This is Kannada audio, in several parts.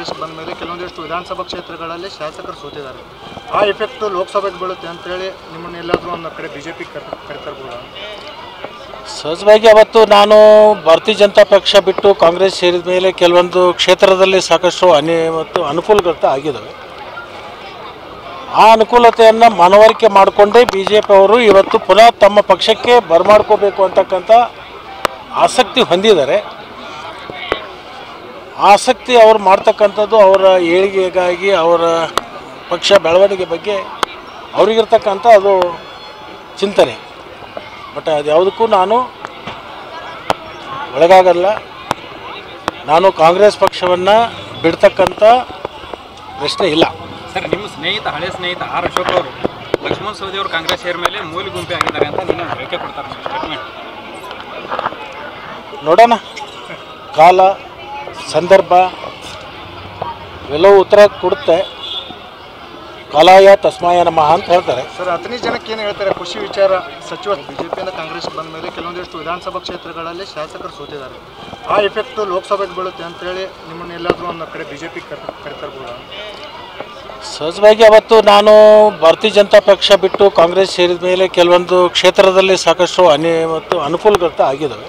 ಕಾಂಗ್ರೆಸ್ ಬಂದ ಮೇಲೆ ಕೆಲವೊಂದಿಷ್ಟು ವಿಧಾನಸಭಾ ಕ್ಷೇತ್ರಗಳಲ್ಲಿ ಶಾಸಕರು ಸೋತಿದ್ದಾರೆ. ಆ ಎಫೆಕ್ಟು ಲೋಕಸಭೆಗೆ ಬೀಳುತ್ತೆ ಅಂತೇಳಿ ನಿಮ್ಮನ್ನು ಎಲ್ಲಾದರೂ ಒಂದು ಕಡೆ BJP ಕರೆತರ್ಬೋದಾ? ಸಹಜವಾಗಿ ಅವತ್ತು ನಾನು ಭಾರತೀಯ ಜನತಾ ಪಕ್ಷ ಬಿಟ್ಟು ಕಾಂಗ್ರೆಸ್ ಸೇರಿದ ಮೇಲೆ ಕೆಲವೊಂದು ಕ್ಷೇತ್ರದಲ್ಲಿ ಸಾಕಷ್ಟು ಮತ್ತು ಅನುಕೂಲಗಳು ಆಗಿದ್ದಾವೆ. ಆ ಅನುಕೂಲತೆಯನ್ನು ಮನವರಿಕೆ ಮಾಡಿಕೊಂಡೇ BJP ಅವರು ಇವತ್ತು ಪುನಃ ತಮ್ಮ ಪಕ್ಷಕ್ಕೆ ಬರಮಾಡ್ಕೋಬೇಕು ಅಂತಕ್ಕಂಥ ಆಸಕ್ತಿ ಹೊಂದಿದ್ದಾರೆ. ಆಸಕ್ತಿ ಅವರು ಮಾಡ್ತಕ್ಕಂಥದ್ದು ಅವರ ಏಳಿಗೆಗಾಗಿ, ಅವರ ಪಕ್ಷ ಬೆಳವಣಿಗೆ ಬಗ್ಗೆ ಅವರಿಗಿರ್ತಕ್ಕಂಥ ಅದು ಚಿಂತನೆ. ಬಟ್ ಅದು ಯಾವುದಕ್ಕೂ ನಾನು ಒಳಗಾಗಲ್ಲ. ನಾನು ಕಾಂಗ್ರೆಸ್ ಪಕ್ಷವನ್ನು ಬಿಡ್ತಕ್ಕಂಥ ಪ್ರಶ್ನೆ ಇಲ್ಲ. ಸರ್, ನಿಮ್ಮ ಸ್ನೇಹಿತ, ಹಳೆ ಸ್ನೇಹಿತ ಆರ್ ಅಶೋಕ್ ಅವರು ಲಕ್ಷ್ಮಣ ಸವದಿ ಅವರು ಕಾಂಗ್ರೆಸ್ ಸೇರಿದ ಮೇಲೆ ಮೂಲ ಗುಂಪೆ ಆಗಿದ್ದಾರೆ ಅಂತ ನೀವು ಹೇಳಿಕೆ ಕೊಡ್ತಾರೆ ಸ್ಟೇಟ್ಮೆಂಟ್. ನೋಡೋಣ, ಕಾಲ ಸಂದರ್ಭ ಇವೆಲ್ಲವೂ ಉತ್ತರ ಕೊಡುತ್ತೆ. ಕಾಲಾಯ ತಸ್ಮಾಯ ನಮಃ ಅಂತ ಹೇಳ್ತಾರೆ. ಸರ್, 15 ಜನಕ್ಕೆ ಏನು ಹೇಳ್ತಾರೆ? ಖುಷಿ ವಿಚಾರ, ಸಚಿವ BJPಯಿಂದ ಕಾಂಗ್ರೆಸ್ ಬಂದ ಮೇಲೆ ಕೆಲವೊಂದಿಷ್ಟು ವಿಧಾನಸಭಾ ಕ್ಷೇತ್ರಗಳಲ್ಲಿ ಶಾಸಕರು ಸೋತಿದ್ದಾರೆ. ಆ ಎಫೆಕ್ಟು ಲೋಕಸಭೆಗೆ ಬೀಳುತ್ತೆ ಅಂತೇಳಿ ನಿಮ್ಮನ್ನು ಎಲ್ಲಾದರೂ ಒಂದು ಕಡೆ BJP ಕರೆತರ್ಬೋದಾ? ಸಹಜವಾಗಿ ಅವತ್ತು ನಾನು ಭಾರತೀಯ ಜನತಾ ಪಕ್ಷ ಬಿಟ್ಟು ಕಾಂಗ್ರೆಸ್ ಸೇರಿದ ಮೇಲೆ ಕೆಲವೊಂದು ಕ್ಷೇತ್ರದಲ್ಲಿ ಸಾಕಷ್ಟು ಮತ್ತು ಅನುಕೂಲಗಳು ಆಗಿದ್ದಾವೆ.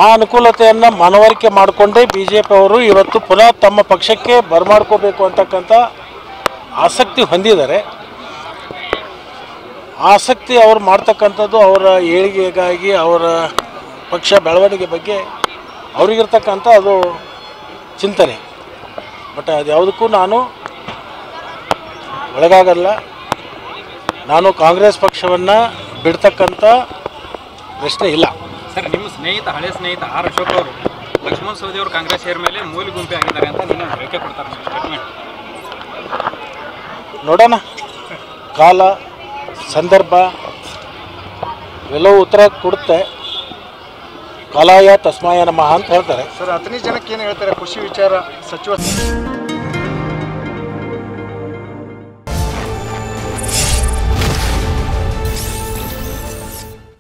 ಆ ಅನುಕೂಲತೆಯನ್ನು ಮನವರಿಕೆ ಮಾಡಿಕೊಂಡೇ BJP ಅವರು ಇವತ್ತು ಪುನಃ ತಮ್ಮ ಪಕ್ಷಕ್ಕೆ ಬರಮಾಡ್ಕೋಬೇಕು ಅಂತಕ್ಕಂಥ ಆಸಕ್ತಿ ಹೊಂದಿದ್ದಾರೆ. ಆಸಕ್ತಿ ಅವರು ಮಾಡ್ತಕ್ಕಂಥದ್ದು ಅವರ ಏಳಿಗೆಗಾಗಿ, ಅವರ ಪಕ್ಷ ಬೆಳವಣಿಗೆ ಬಗ್ಗೆ ಅವರಿಗಿರ್ತಕ್ಕಂಥ ಅದು ಚಿಂತನೆ. ಬಟ್ ಅದು ಯಾವುದಕ್ಕೂ ನಾನು ಒಳಗಾಗಲ್ಲ. ನಾನು ಕಾಂಗ್ರೆಸ್ ಪಕ್ಷವನ್ನು ಬಿಡ್ತಕ್ಕಂಥ ಪ್ರಶ್ನೆ ಇಲ್ಲ. ಸರ್, ನಿಮ್ಮ ಸ್ನೇಹಿತ, ಹಳೆ ಸ್ನೇಹಿತ ಆರ್ ಅಶೋಕ್ ಅವರು ಲಕ್ಷ್ಮಣ ಸವದಿ ಅವರು ಕಾಂಗ್ರೆಸ್ ಸೇರಿದ ಮೇಲೆ ಮೂಲ ಗುಂಪೆ ಆಗಿದ್ದಾರೆ ಅಂತ ನೀವು ಹೇಳಿಕೆ ಕೊಡ್ತಾರೆ ಸ್ಟೇಟ್ಮೆಂಟ್. ನೋಡೋಣ, ಕಾಲ ಸಂದರ್ಭ ಇವೆಲ್ಲವೂ ಉತ್ತರ ಕೊಡುತ್ತೆ. ಕಾಲಾಯ ತಸ್ಮಾಯ ನಮಃ ಅಂತ ಹೇಳ್ತಾರೆ. ಸರ್, 15 ಜನಕ್ಕೆ ಏನು ಹೇಳ್ತಾರೆ? ಖುಷಿ ವಿಚಾರ, ಸಚಿವ